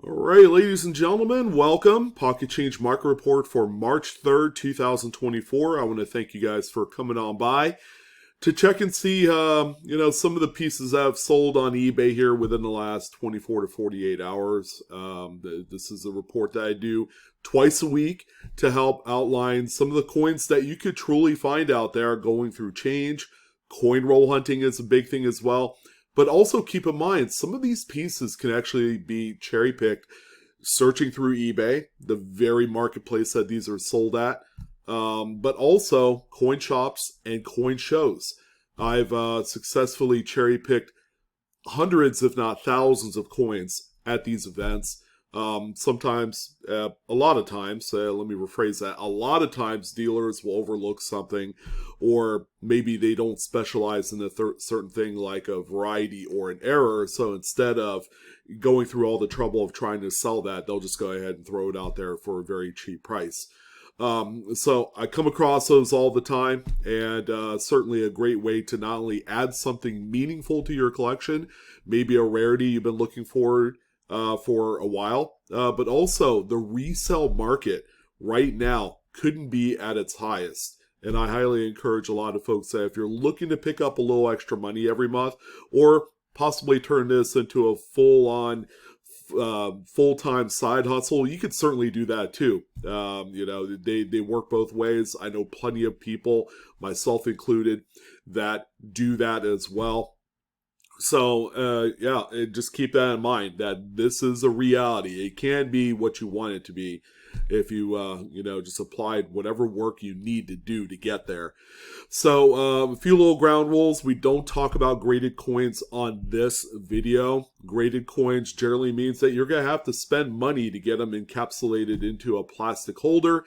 All right, ladies and gentlemen, welcome. Pocket Change Market Report for March 3rd, 2024. I want to thank you guys for coming on by to check and see, some of the pieces I've sold on eBay here within the last 24 to 48 hours. This is a report that I do twice a week to help outline some of the coins that you could truly find out there going through change. Coin roll hunting is a big thing as well. But also keep in mind, some of these pieces can actually be cherry-picked searching through eBay, the very marketplace that these are sold at, but also coin shops and coin shows. I've successfully cherry-picked hundreds, if not thousands, of coins at these events. Sometimes, a lot of times, let me rephrase that, a lot of times dealers will overlook something, or maybe they don't specialize in a certain thing like a variety or an error, so instead of going through all the trouble of trying to sell that, they'll just go ahead and throw it out there for a very cheap price. So I come across those all the time, and certainly a great way to not only add something meaningful to your collection, maybe a rarity you've been looking for a while, but also the resale market right now couldn't be at its highest. And I highly encourage a lot of folks that if you're looking to pick up a little extra money every month, or possibly turn this into a full-on, full-time side hustle, you could certainly do that too. They work both ways. I know plenty of people, myself included, that do that as well. So, just keep that in mind, that this is a reality. It can be what you want it to be if you, just applied whatever work you need to do to get there. So, a few little ground rules. We don't talk about graded coins on this video. Graded coins generally means that you're going to have to spend money to get them encapsulated into a plastic holder,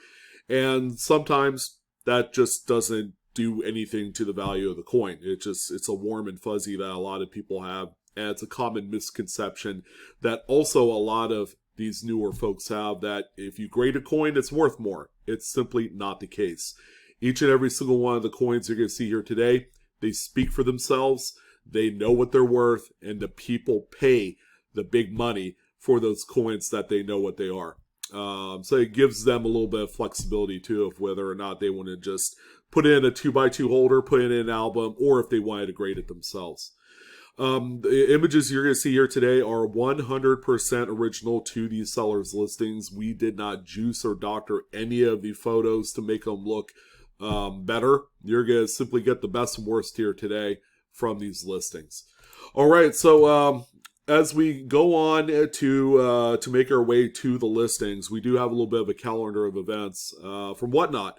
and sometimes that just doesn't do anything to the value of the coin. It's a warm and fuzzy that a lot of people have, and it's a common misconception that also a lot of these newer folks have, that if you grade a coin, it's worth more. It's simply not the case. Each and every single one of the coins you're going to see here today, they speak for themselves, they know what they're worth, and the people pay the big money for those coins that they know what they are. So it gives them a little bit of flexibility too, of whether or not they want to just put in a 2x2 holder, put in an album, or if they wanted to grade it themselves. The images you're going to see here today are 100% original to these sellers' listings. We did not juice or doctor any of the photos to make them look better. You're going to simply get the best and worst here today from these listings. All right, so as we go on to make our way to the listings, we do have a little bit of a calendar of events from Whatnot.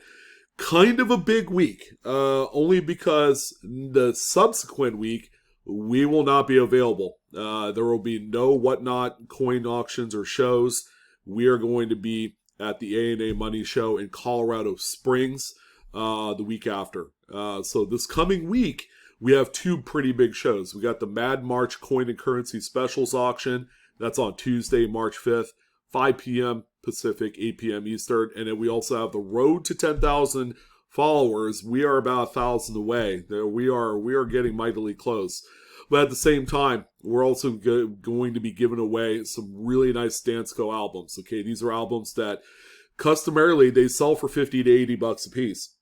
Kind of a big week, only because the subsequent week we will not be available. There will be no Whatnot coin auctions or shows. We are going to be at the A&A Money Show in Colorado Springs the week after. So this coming week, we have two pretty big shows. We got the Mad March Coin and Currency Specials Auction. That's on Tuesday, March 5th, 5 p.m. Pacific, 8 p.m. Eastern. And then we also have the Road to 10,000 followers. We are about 1,000 away. We are getting mightily close. But at the same time, we're also going to be giving away some really nice Dansko albums. Okay, these are albums that customarily they sell for 50 to 80 bucks a piece.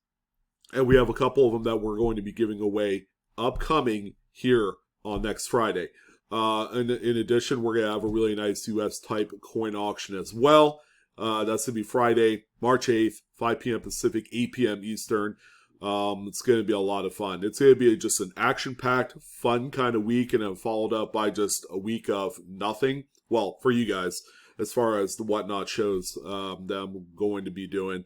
And we have a couple of them that we're going to be giving away upcoming here on next Friday. In addition, we're going to have a really nice US type coin auction as well. That's going to be Friday, March 8th, 5 p.m. Pacific, 8 p.m. Eastern. It's going to be a lot of fun. It's going to be just an action-packed, fun kind of week, and then followed up by just a week of nothing. Well, for you guys, as far as the Whatnot shows that I'm going to be doing.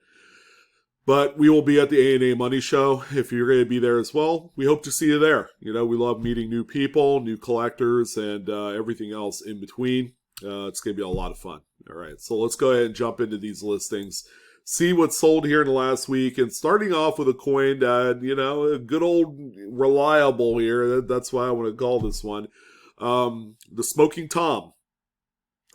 But we will be at the A&A Money Show. If you're going to be there as well, we hope to see you there. We love meeting new people, new collectors, and everything else in between. It's going to be a lot of fun. All right, so let's go ahead and jump into these listings. See what's sold here in the last week. And starting off with a coin that, a good old reliable here. That's why I want to call this one. The Smoking Tom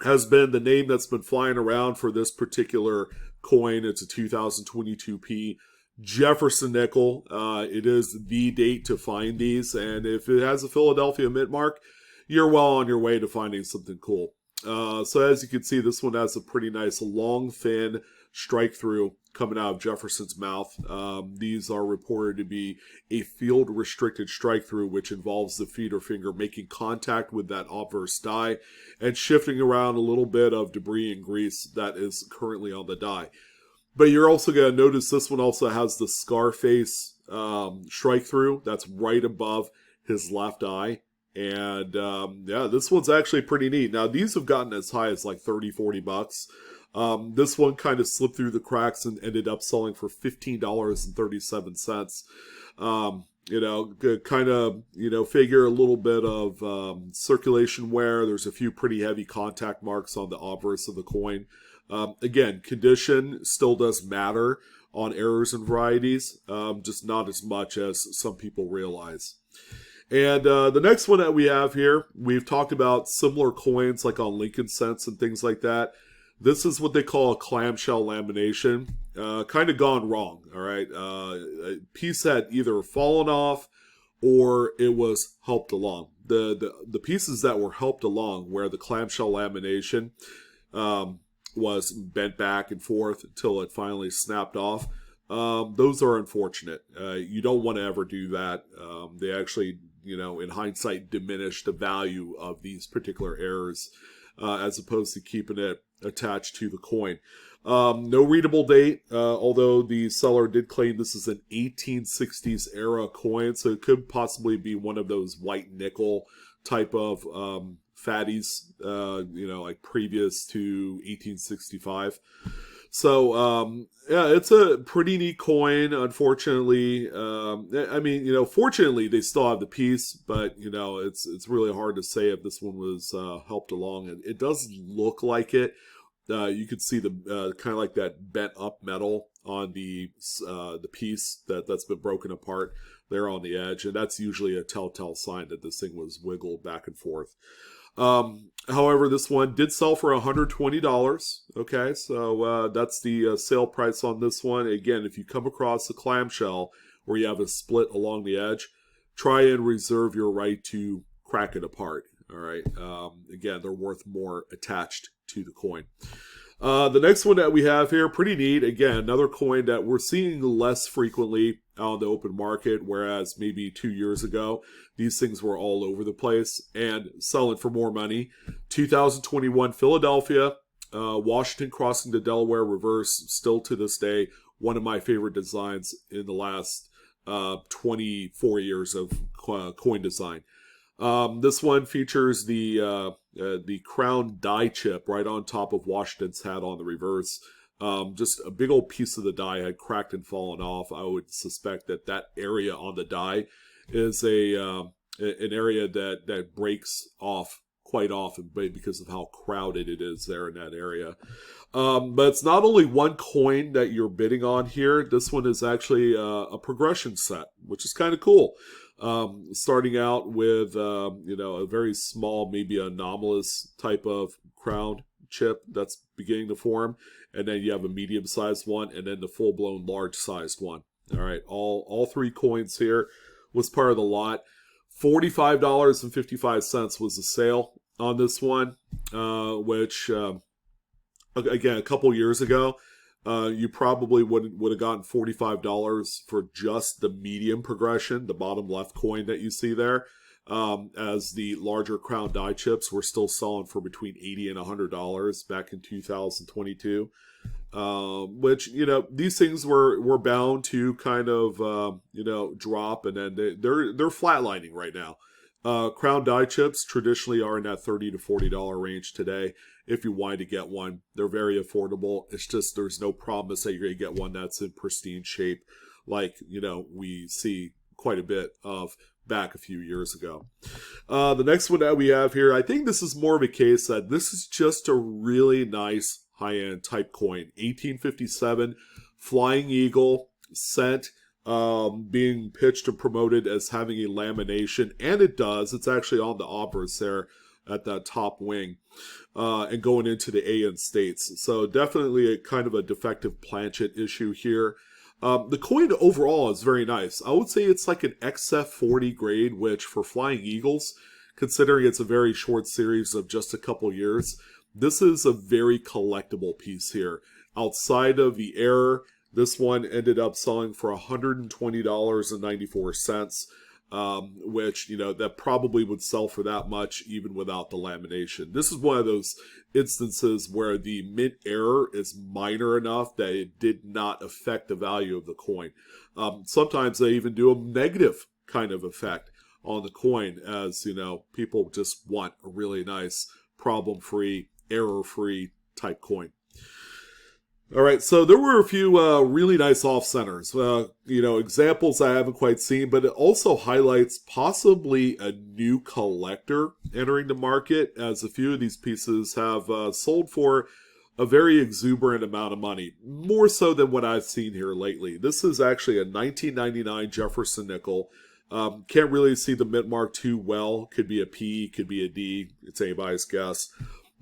has been the name that's been flying around for this particular coin. It's a 2022p Jefferson nickel. It is the date to find these, and if it has a Philadelphia mint mark, you're well on your way to finding something cool. So as you can see, this one has a pretty nice long, thin strike through coming out of Jefferson's mouth. These are reported to be a field restricted strike through, which involves the feeder finger making contact with that obverse die and shifting around a little bit of debris and grease that is currently on the die. But you're also going to notice this one also has the Scarface strike through that's right above his left eye. And yeah, this one's actually pretty neat. Now, these have gotten as high as like 30, 40 bucks. This one kind of slipped through the cracks and ended up selling for $15.37. You know, kind of, you know, figure a little bit of circulation wear. There's a few pretty heavy contact marks on the obverse of the coin. Again, condition still does matter on errors and varieties, just not as much as some people realize. And the next one that we have here, we've talked about similar coins like on Lincoln cents and things like that. This is what they call a clamshell lamination. Kind of gone wrong, all right? A piece had either fallen off or it was helped along. The pieces that were helped along where the clamshell lamination was bent back and forth until it finally snapped off, those are unfortunate. You don't want to ever do that. They actually, you know, in hindsight, diminish the value of these particular errors as opposed to keeping it attached to the coin. No readable date, although the seller did claim this is an 1860s era coin, so it could possibly be one of those white nickel type of fatties, you know, like previous to 1865. So, yeah, it's a pretty neat coin, unfortunately. I mean, you know, fortunately, they still have the piece, but, you know, it's really hard to say if this one was helped along. And it does look like it. You could see the kind of like that bent up metal on the piece that's been broken apart there on the edge. And that's usually a telltale sign that this thing was wiggled back and forth. However, this one did sell for $120. Okay, so that's the sale price on this one. Again, if you come across a clamshell where you have a split along the edge, try and reserve your right to crack it apart. All right. Again, they're worth more attached to the coin. The next one that we have here, pretty neat. Again, another coin that we're seeing less frequently on the open market, whereas maybe 2 years ago, these things were all over the place and selling for more money. 2021 Philadelphia, Washington crossing the Delaware reverse, still to this day, one of my favorite designs in the last 24 years of coin design. This one features the crown die chip right on top of Washington's hat on the reverse. Just a big old piece of the die had cracked and fallen off. I would suspect that area on the die is an area that breaks off quite often because of how crowded it is there in that area. But it's not only one coin that you're bidding on here. This one is actually a progression set, which is kind of cool. Starting out with, you know, a very small, maybe anomalous type of crown chip that's beginning to form. And then you have a medium-sized one and then the full-blown large-sized one. All right, all three coins here was part of the lot. $45.55 was the sale on this one, which, again, a couple years ago, you probably would have gotten $45 for just the medium progression, the bottom left coin that you see there, as the larger crown die chips were still selling for between $80 and $100 back in 2022. Which, you know, these things were bound to kind of, you know, drop, and then they're flatlining right now. Crown die chips traditionally are in that $30 to $40 range today. If you wanted to get one, they're very affordable. It's just there's no promise that you're going to get one that's in pristine shape, like, you know, we see quite a bit of back a few years ago. The next one that we have here, I think this is more of a case that this is just a really nice high-end type coin. 1857 Flying Eagle cent, being pitched and promoted as having a lamination, and it does. It's actually on the obverse there at that top wing, and going into the AN states. So definitely a kind of a defective planchet issue here. The coin overall is very nice. I would say it's like an XF40 grade, which for Flying Eagles considering it's a very short series of just a couple years, this is a very collectible piece here. Outside of the error, this one ended up selling for $120.94, which, that probably would sell for that much even without the lamination. This is one of those instances where the mint error is minor enough that it did not affect the value of the coin. Sometimes they even do a negative kind of effect on the coin, as, people just want a really nice, problem-free, error-free type coin. All right, so there were a few really nice off-centers, examples I haven't quite seen, but it also highlights possibly a new collector entering the market, as a few of these pieces have sold for a very exuberant amount of money, more so than what I've seen here lately. This is actually a 1999 Jefferson nickel. Can't really see the mint mark too well. Could be a P, could be a D. It's anybody's guess.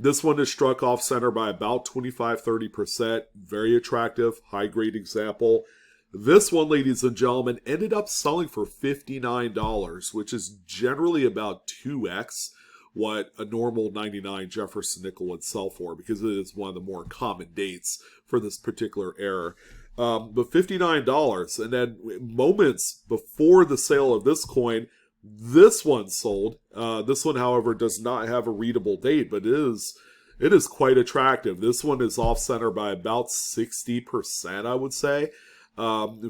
This one is struck off center by about 25-30%. Very attractive, high-grade example. This one, ladies and gentlemen, ended up selling for $59, which is generally about 2x what a normal 99 Jefferson nickel would sell for, because it is one of the more common dates for this particular era. But $59, and then moments before the sale of this coin, this one sold. This one, however, does not have a readable date, but it is quite attractive. This one is off-center by about 60%, I would say,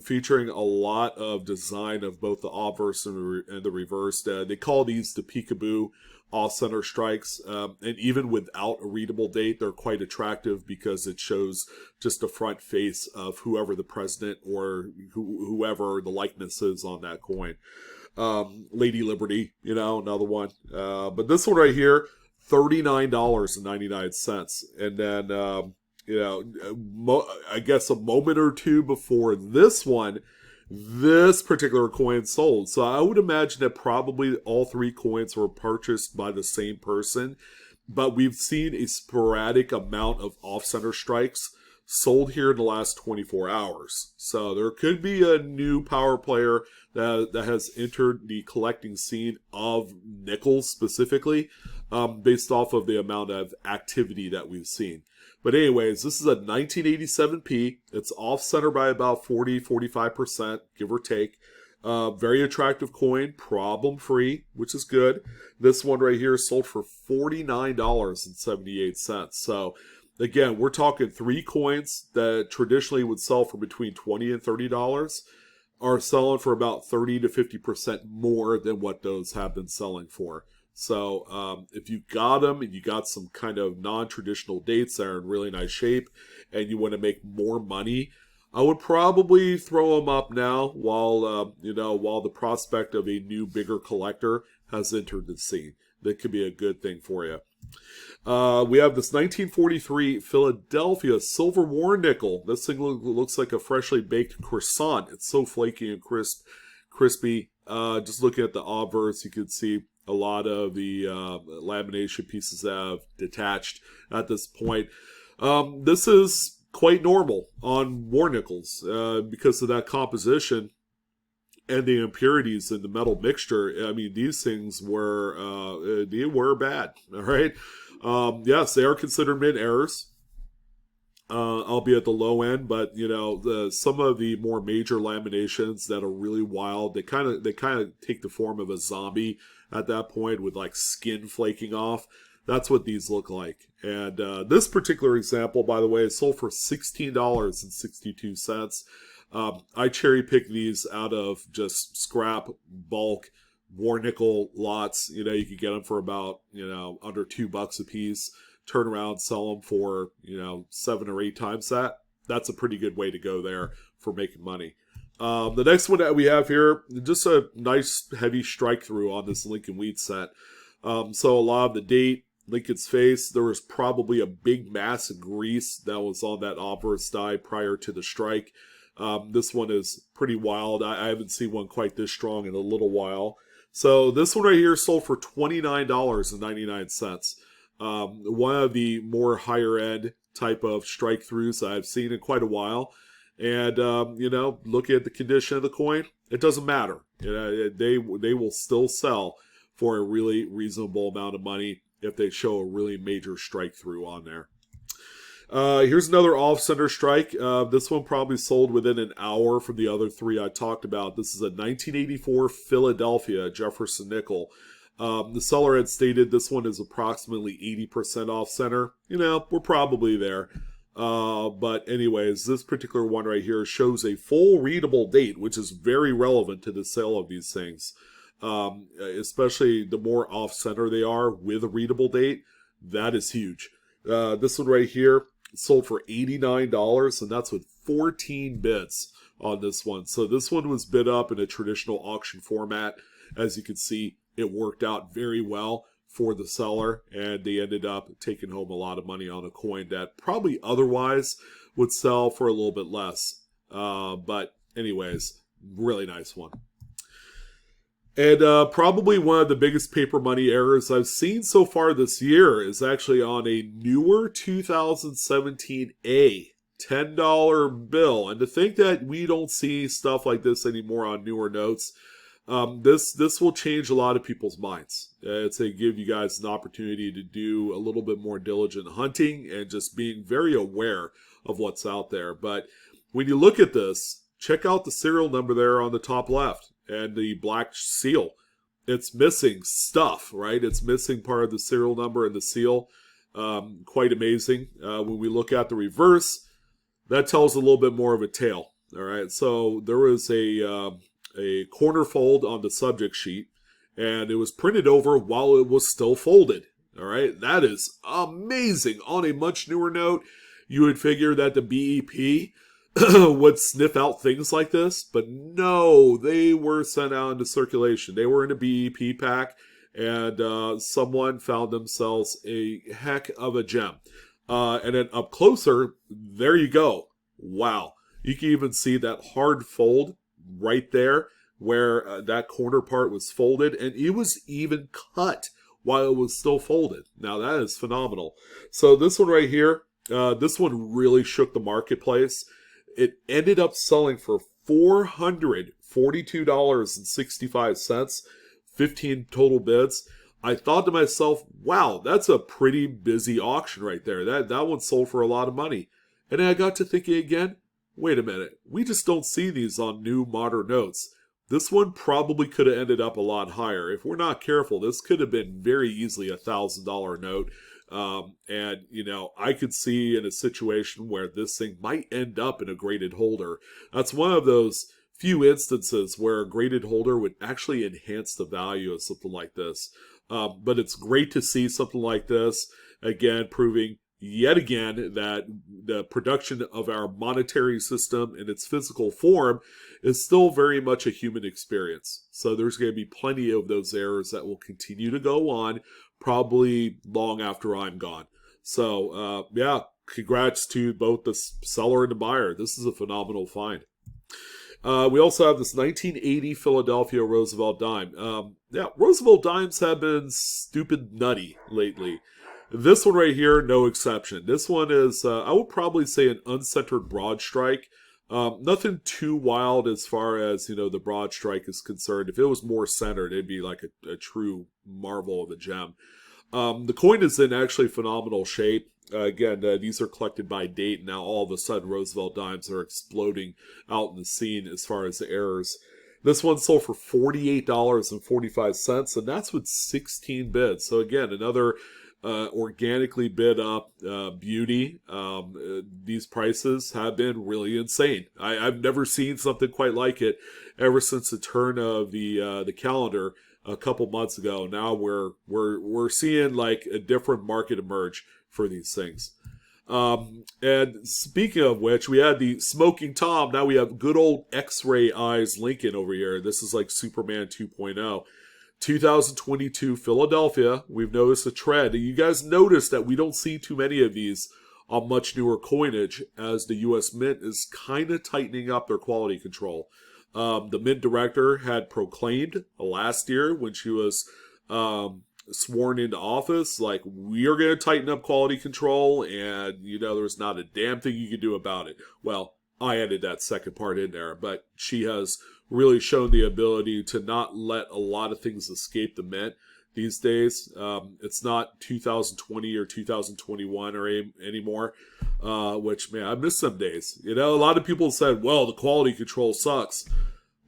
featuring a lot of design of both the obverse and the reverse. They call these the Peekaboo off-center strikes, and even without a readable date, they're quite attractive because it shows just the front face of whoever the president or whoever the likeness is on that coin. Lady Liberty, another one. But this one right here, $39.99. And then, I guess a moment or two before this one, this particular coin sold. So I would imagine that probably all three coins were purchased by the same person. But we've seen a sporadic amount of off-center strikes sold here in the last 24 hours. So there could be a new power player that has entered the collecting scene of nickels specifically, based off of the amount of activity that we've seen. But anyways, this is a 1987 P. It's off-center by about 40-45%, give or take. Very attractive coin, problem-free, which is good. This one right here sold for $49.78. So again, we're talking three coins that traditionally would sell for between $20 and $30 are selling for about 30-50% more than what those have been selling for. So if you got them and you got some kind of non-traditional dates that are in really nice shape and you want to make more money, I would probably throw them up now while the prospect of a new, bigger collector has entered the scene. That could be a good thing for you. We have this 1943 Philadelphia Silver War nickel. This thing looks like a freshly baked croissant. It's so flaky and crispy. Just looking at the obverse, you can see a lot of the lamination pieces have detached at this point. This is quite normal on war nickels because of that composition and the impurities in the metal mixture. I mean, these things were bad. All right. Yes, they are considered mint errors, albeit at the low end. But some of the more major laminations that are really wild, they kind of take the form of a zombie at that point with like skin flaking off. That's what these look like. And this particular example, by the way, is sold for $16.62. I cherry pick these out of just scrap bulk war nickel lots. You could get them for about under $2 a piece. Turn around, sell them for 7 or 8 times that. That's a pretty good way to go there for making money. The next one that we have here, just a nice heavy strike through on this Lincoln Wheat set. So a lot of the date, Lincoln's face, there was probably a big mass of grease that was on that obverse die prior to the strike. This one is pretty wild. I haven't seen one quite this strong in a little while. So this one right here sold for $29.99. One of the more higher end type of strike throughs I've seen in quite a while. And, looking at the condition of the coin, it doesn't matter. They will still sell for a really reasonable amount of money if they show a really major strike through on there. Here's another off-center strike. This one probably sold within an hour from the other three I talked about. This is a 1984 Philadelphia Jefferson nickel. The seller had stated this one is approximately 80% off-center. We're probably there. But anyways, this particular one right here shows a full readable date, which is very relevant to the sale of these things. Especially the more off-center they are with a readable date, that is huge. This one right here sold for $89, and that's with 14 bids on this one. So this one was bid up in a traditional auction format. As you can see, it worked out very well for the seller, and they ended up taking home a lot of money on a coin that probably otherwise would sell for a little bit less. But anyways, really nice one. And probably one of the biggest paper money errors I've seen so far this year is actually on a newer 2017 $10 bill. And to think that we don't see stuff like this anymore on newer notes, this will change a lot of people's minds. It's to give you guys an opportunity to do a little bit more diligent hunting and just being very aware of what's out there. But when you look at this, check out the serial number there on the top left. And the black seal, it's missing stuff, right? It's missing part of the serial number and the seal. Quite amazing. When we look at the reverse, that tells a little bit more of a tale. All right, so there was a corner fold on the subject sheet, and it was printed over while it was still folded. All right, that is amazing. On a much newer note, you would figure that the BEP would sniff out things like this, but no, they were sent out into circulation. They were in a BEP pack, and someone found themselves a heck of a gem. And then up closer, there you go. Wow. You can even see that hard fold right there where that corner part was folded, and it was even cut while it was still folded. Now, that is phenomenal. So this one right here, this one really shook the marketplace. It ended up selling for $442.65, 15 total bids. I thought to myself, wow, that's a pretty busy auction right there. That one sold for a lot of money. And then I got to thinking again, wait a minute, we just don't see these on new modern notes. This one probably could have ended up a lot higher. If we're not careful, this could have been very easily a $1,000 note. And, I could see in a situation where this thing might end up in a graded holder. That's one of those few instances where a graded holder would actually enhance the value of something like this. But it's great to see something like this, again, proving yet again that the production of our monetary system in its physical form is still very much a human experience. So there's going to be plenty of those errors that will continue to go on, probably long after I'm gone. So, yeah, congrats to both the seller and the buyer. This is a phenomenal find. We also have this 1980 Philadelphia Roosevelt dime. Roosevelt dimes have been stupid nutty lately. This one right here, no exception. This one is, I would probably say, an uncentered broad strike. Nothing too wild as far as, the broad strike is concerned. If it was more centered, it'd be like a true marvel of a gem. The coin is in actually phenomenal shape. Again, these are collected by date. Now all of a sudden Roosevelt dimes are exploding out in the scene as far as the errors. This one sold for $48.45, and that's with 16 bids. So again, another organically bid up beauty. These prices have been really insane. I've never seen something quite like it ever since the turn of the calendar a couple months ago. Now we're seeing like a different market emerge for these things. And speaking of which, we had the Smoking Tom. Now we have good old X-Ray Eyes Lincoln over here. This is like Superman 2.0. 2022 Philadelphia. We've noticed a trend. You guys notice that we don't see too many of these on much newer coinage, as the U.S. Mint is kind of tightening up their quality control. The Mint director had proclaimed last year when she was sworn into office, like, we are going to tighten up quality control, and, there's not a damn thing you can do about it. Well, I added that second part in there, but she has really shown the ability to not let a lot of things escape the Mint. these days. It's not 2020 or 2021 or anymore, which, man, I miss some days. You know, a lot of people said, well, the quality control sucks.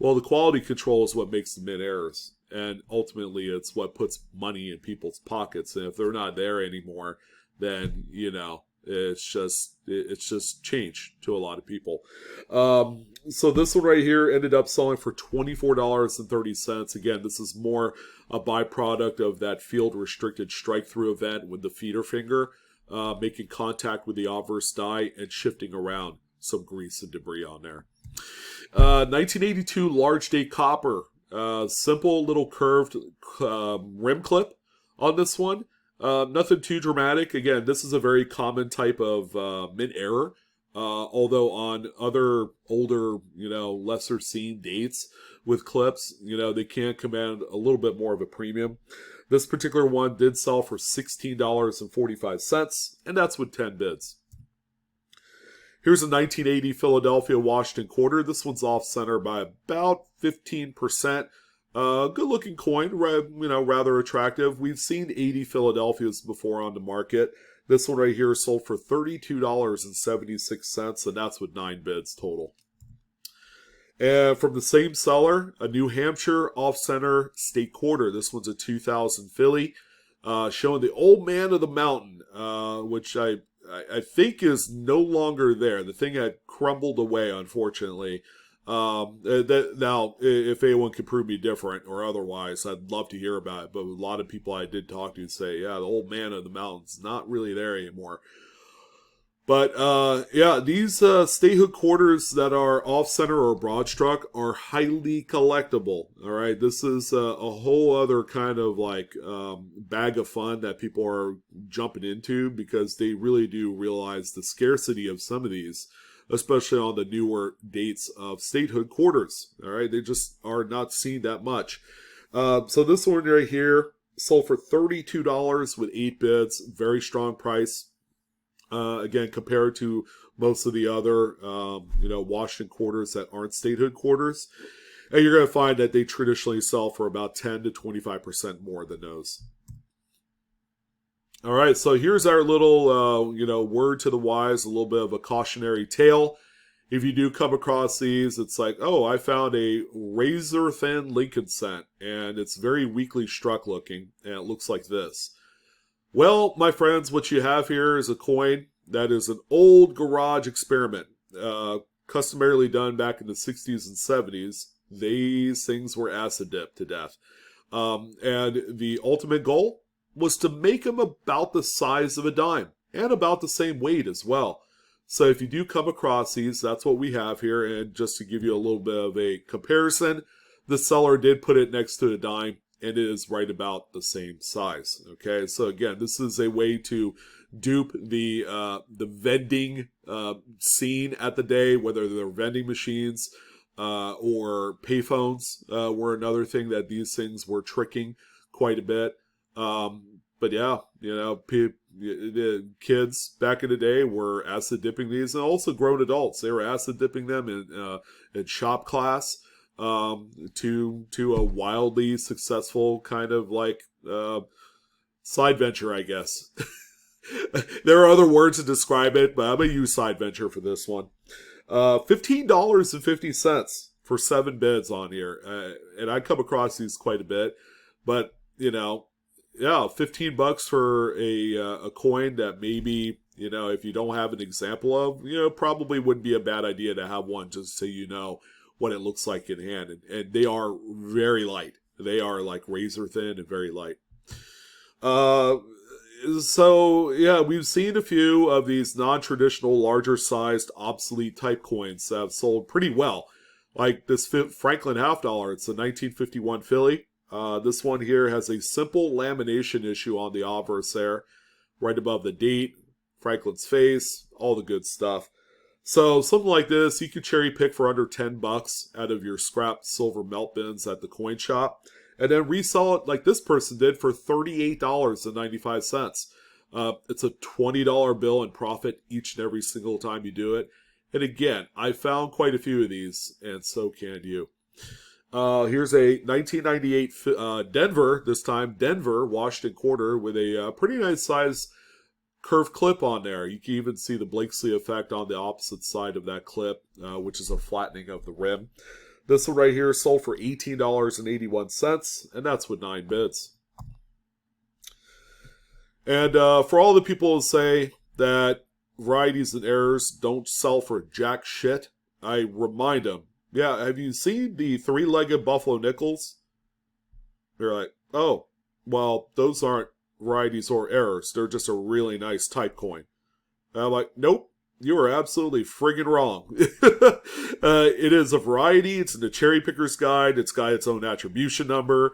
Well, the quality control is what makes the mint errors. And ultimately, it's what puts money in people's pockets. And if they're not there anymore, then, you know, it's just change to a lot of people. So this one right here ended up selling for $24.30. Again, this is more a byproduct of that field restricted strike through event with the feeder finger making contact with the obverse die and shifting around some grease and debris on there. 1982 large date copper. Simple little curved rim clip on this one. Nothing too dramatic. Again, this is a very common type of mint error. Although on other older, you know, lesser seen dates with clips, you know, they can command a little bit more of a premium. This particular one did sell for $16.45, and that's with 10 bids. Here's a 1980 Philadelphia Washington quarter. This one's off center by about 15%. Good looking coin, you know, rather attractive. We've seen 80 Philadelphias before on the market. This one right here sold for $32.76, and that's with 9 bids total. And from the same seller, a New Hampshire off-center state quarter. This one's a 2000 Philly, showing the old man of the mountain, which I think is no longer there. The thing had crumbled away, unfortunately. Now, if anyone can prove me different or otherwise, I'd love to hear about it. But a lot of people I did talk to say, yeah, the old man of the mountain's not really there anymore. But, yeah, these statehood quarters that are off-center or broad-struck are highly collectible, all right? This is a whole other kind of, like, bag of fun that people are jumping into because they really do realize the scarcity of some of these, especially on the newer dates of statehood quarters, all right? They just are not seen that much. So this one right here sold for $32 with 8 bids, very strong price. Again, compared to most of the other, you know, Washington quarters that aren't statehood quarters. And you're going to find that they traditionally sell for about 10 to 25% more than those. All right, so here's our little, you know, word to the wise, a little bit of a cautionary tale. If you do come across these, it's like, oh, I found a razor-thin Lincoln cent, and it's very weakly struck looking, and it looks like this. Well, my friends, what you have here is a coin that is an old garage experiment, customarily done back in the 60s and 70s. These things were acid dipped to death. And the ultimate goal was to make them about the size of a dime and about the same weight as well. So if you do come across these, that's what we have here. And just to give you a little bit of a comparison, the seller did put it next to a dime, and it is right about the same size. Okay, so again, this is a way to dupe the vending scene at the day, whether they're vending machines or payphones were another thing that these things were tricking quite a bit. But yeah, you know, the kids back in the day were acid dipping these, and also grown adults. They were acid dipping them in shop class. To a wildly successful kind of like side venture, I guess. There are other words to describe it, but I'm going to use side venture for this one. $15.50 for 7 bids on here. And I come across these quite a bit. But, you know, yeah, $15 for a coin that maybe, you know, if you don't have an example of, you know, probably wouldn't be a bad idea to have one just so you know what it looks like in hand. And they are very light. They are like razor thin and very light. So, yeah, we've seen a few of these non-traditional, larger-sized, obsolete type coins that have sold pretty well. Like this Franklin half dollar. It's a 1951 Philly. This one here has a simple lamination issue on the obverse there. Right above the date, Franklin's face, all the good stuff. So something like this, you could cherry pick for under $10 out of your scrapped silver melt bins at the coin shop, and then resell it like this person did for $38.95. It's a $20 bill in profit each and every single time you do it. And again, I found quite a few of these, and so can you. Here's a 1998 Denver, this time Denver, Washington quarter with a pretty nice size curved clip on there. You can even see the Blakesley effect on the opposite side of that clip, which is a flattening of the rim. This one right here sold for $18.81, and that's with 9 bids. And for all the people who say that varieties and errors don't sell for jack shit, I remind them, yeah, have you seen the 3-legged Buffalo Nickels? They're like, oh, well, those aren't varieties or errors. They're just a really nice type coin. And I'm like, nope, you are absolutely friggin' wrong. It is a variety. It's in the Cherry Picker's Guide. It's got its own attribution number.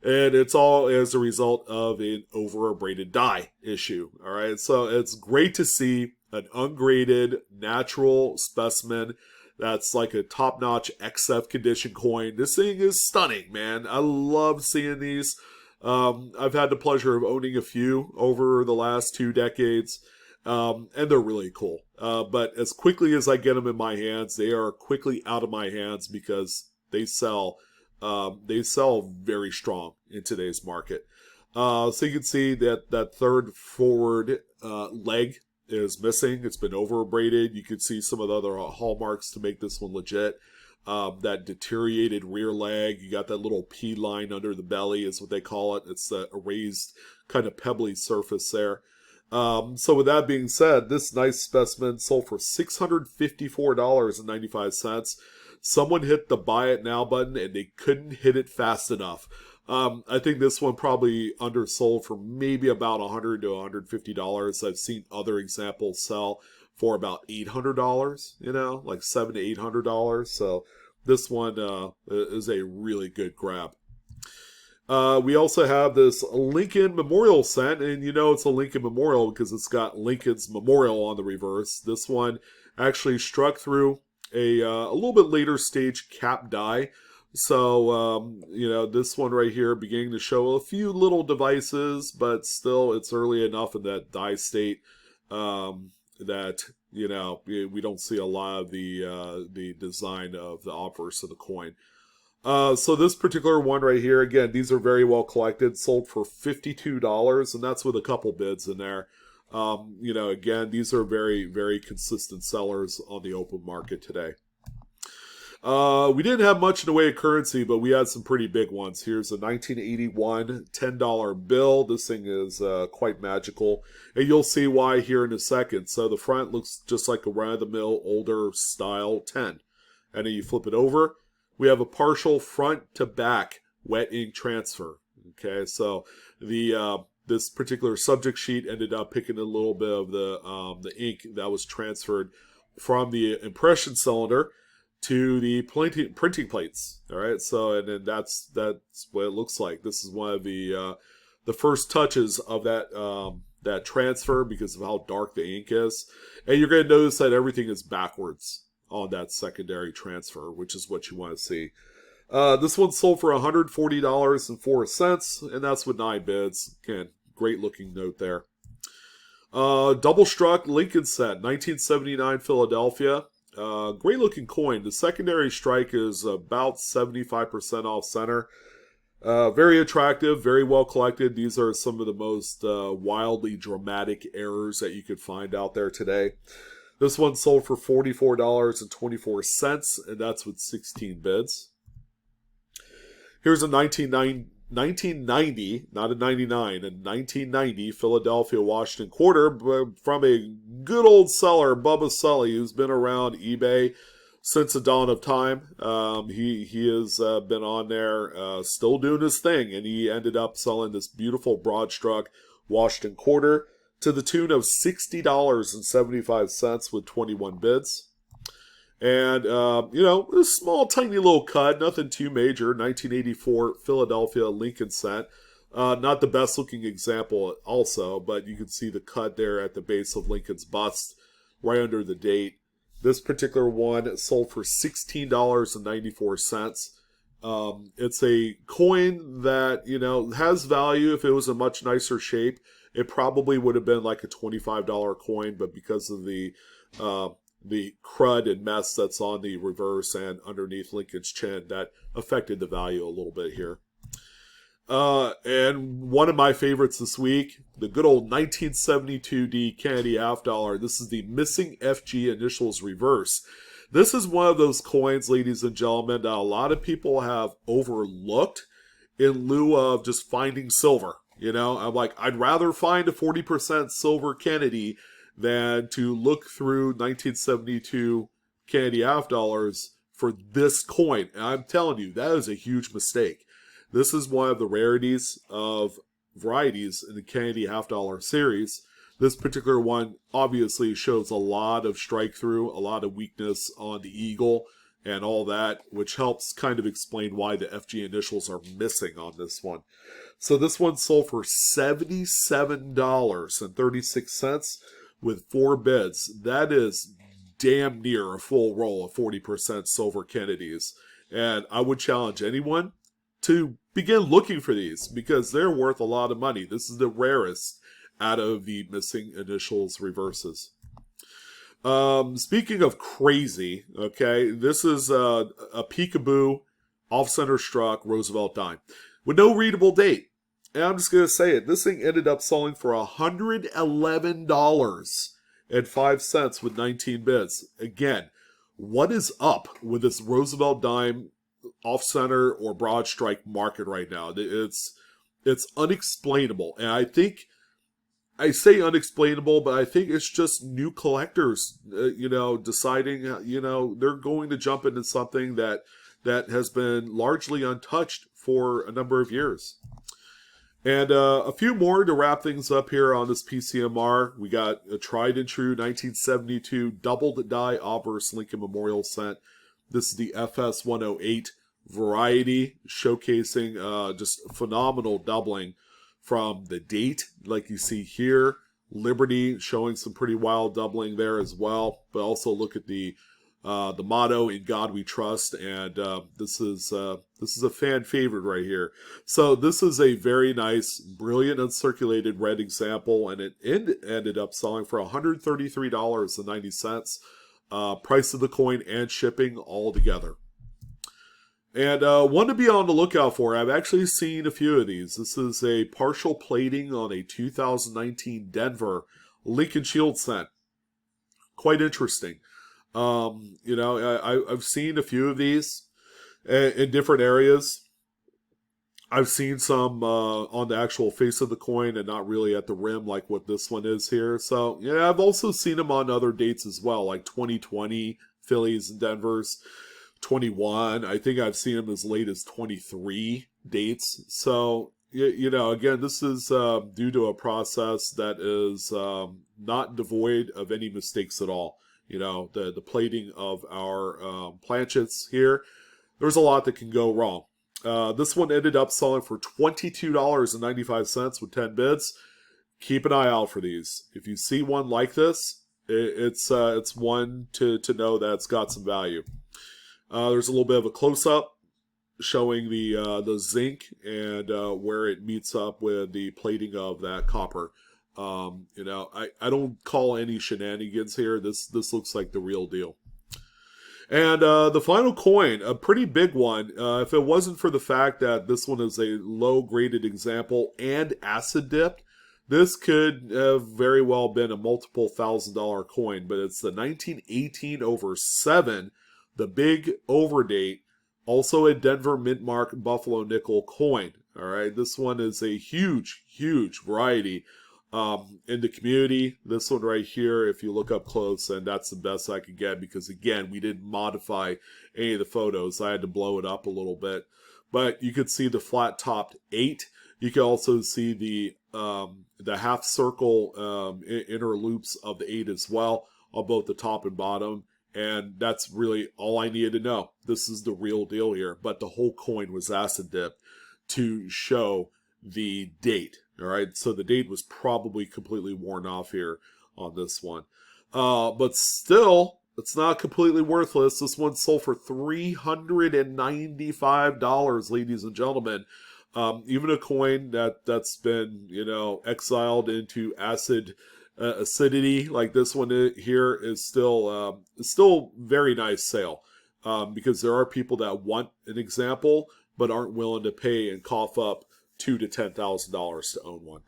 And it's all as a result of an over-abraded die issue. All right, so it's great to see an ungraded natural specimen that's like a top-notch XF condition coin. This thing is stunning, man. I love seeing these. I've had the pleasure of owning a few over the last 2 decades, and they're really cool. But as quickly as I get them in my hands, they are quickly out of my hands because they sell very strong in today's market. So you can see that third forward leg is missing. It's been over abraded. You can see some of the other hallmarks to make this one legit. That deteriorated rear leg. You got that little P line under the belly is what they call it. It's a raised kind of pebbly surface there. So with that being said, this nice specimen sold for $654.95. Someone hit the buy it now button and they couldn't hit it fast enough. I think this one probably undersold for maybe about $100 to $150. I've seen other examples sell for about $800, like $700 to $800. So this one is a really good grab. We also have this Lincoln Memorial set, and it's a Lincoln Memorial because it's got Lincoln's Memorial on the reverse. This one actually struck through a little bit later stage cap die. So, this one right here beginning to show a few little devices, but still it's early enough in that die state that, we don't see a lot of the design of the obverse of the coin. So this particular one right here, again, these are very well collected, sold for $52, and that's with a couple bids in there. Again, these are very, very consistent sellers on the open market today. We didn't have much in the way of currency, but we had some pretty big ones. Here's a 1981 $10 bill. This thing is quite magical, and you'll see why here in a second. So the front looks just like a run-of-the-mill older style 10, and then you flip it over. We have a partial front to back wet ink transfer. Okay, so this particular subject sheet ended up picking a little bit of the ink that was transferred from the impression cylinder to the printing plates. All right, so and then that's what it looks like. This is one of the first touches of that transfer because of how dark the ink is, and you're going to notice that everything is backwards on that secondary transfer, which is what you want to see. This one sold for $140.04, and that's with 9 bids. Again, great looking note there. Double struck Lincoln set, 1979 Philadelphia. Great looking coin. The secondary strike is about 75% off center. Very attractive, very well collected. These are some of the most wildly dramatic errors that you could find out there today. This one sold for $44.24, and that's with 16 bids. Here's a 1990, not a 99, a 1990 Philadelphia Washington quarter from a good old seller, Bubba Sully, who's been around eBay since the dawn of time. He has been on there, still doing his thing, and he ended up selling this beautiful broad-struck Washington quarter to the tune of $60.75 with 21 bids. And, a small, tiny little cut, nothing too major, 1984 Philadelphia Lincoln set. Not the best looking example also, but you can see the cut there at the base of Lincoln's bust, right under the date. This particular one sold for $16.94. It's a coin that, has value if it was a much nicer shape. It probably would have been like a $25 coin, but because of the the crud and mess that's on the reverse and underneath Lincoln's chin that affected the value a little bit here. And one of my favorites this week, the good old 1972D Kennedy half dollar. This is the missing FG initials reverse. This is one of those coins, ladies and gentlemen, that a lot of people have overlooked in lieu of just finding silver. You know, I'm like, I'd rather find a 40% silver Kennedy than to look through 1972 Kennedy half dollars for this coin. And I'm telling you, that is a huge mistake. This is one of the rarities of varieties in the Kennedy half dollar series. This particular one obviously shows a lot of strike through, a lot of weakness on the eagle and all that, which helps kind of explain why the FG initials are missing on this one. So this one sold for $77.36 with 4 bids. That is damn near a full roll of 40% silver Kennedys. And I would challenge anyone to begin looking for these because they're worth a lot of money. This is the rarest out of the missing initials reverses. Speaking of crazy, okay, this is a Peekaboo off-center struck Roosevelt dime with no readable date. And I'm just going to say it. This thing ended up selling for $111.05 with 19 bids. Again, what is up with this Roosevelt dime off-center or broad strike market right now? It's unexplainable. And I think, I say unexplainable, but I think it's just new collectors, deciding, they're going to jump into something that has been largely untouched for a number of years. And a few more to wrap things up here on this PCMR. We got a tried and true 1972 doubled die obverse Lincoln Memorial cent. This is the FS 108 variety, showcasing just phenomenal doubling from the date, like you see here. Liberty showing some pretty wild doubling there as well. But also look at the motto, "In God We Trust," and this is a fan favorite right here. So this is a very nice, brilliant uncirculated red example, and it ended up selling for $133.90. Price of the coin and shipping all together. And one to be on the lookout for, I've actually seen a few of these. This is a partial plating on a 2019 Denver Lincoln Shield cent. Quite interesting. I've seen a few of these in different areas. I've seen some on the actual face of the coin and not really at the rim like what this one is here. So, yeah, I've also seen them on other dates as well, like 2020 Phillies and Denvers. 21. I think I've seen them as late as 23 dates. So, again, this is due to a process that is not devoid of any mistakes at all. The plating of our planchets here, there's a lot that can go wrong. This one ended up selling for $22.95 with 10 bids. Keep an eye out for these. If you see one like this, it's one to know that it's got some value. There's a little bit of a close-up showing the zinc and where it meets up with the plating of that copper. I don't call any shenanigans here. This looks like the real deal. And the final coin, a pretty big one. If it wasn't for the fact that this one is a low-graded example and acid dipped, this could have very well been a multiple $1,000 coin. But it's the 1918/7. The big overdate, also a Denver mint mark Buffalo nickel coin. All right, this one is a huge, huge variety in the community. This one right here, if you look up close, and that's the best I could get because, again, we didn't modify any of the photos. I had to blow it up a little bit. But you could see the flat-topped 8. You can also see the half circle inner loops of the 8 as well on both the top and bottom. And that's really all I needed to know. This is the real deal here. But the whole coin was acid dipped to show the date. All right, so the date was probably completely worn off here on this one. But still, it's not completely worthless. This one sold for $395, ladies and gentlemen. Even a coin that's been, exiled into acid acidity like this one here is still very nice sale, because there are people that want an example but aren't willing to pay and cough up $2,000 to $10,000 to own one.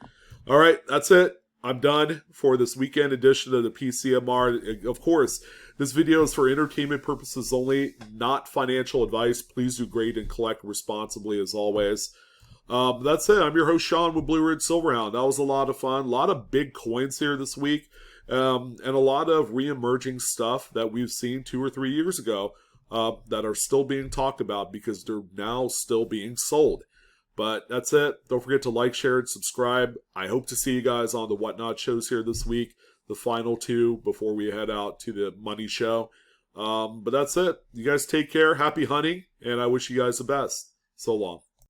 All right, that's it. I'm done for this weekend edition of the PCMR. Of course, this video is for entertainment purposes only, not financial advice. Please do grade and collect responsibly as always. That's it. I'm your host, Sean, with Blue Ridge Silverhound. That was a lot of fun. A lot of big coins here this week, and a lot of re-emerging stuff that we've seen 2 or 3 years ago that are still being talked about because they're now still being sold. But that's it. Don't forget to like, share, and subscribe. I hope to see you guys on the Whatnot shows here this week, the final 2 before we head out to the money show. But that's it. You guys take care. Happy hunting, and I wish you guys the best. So long.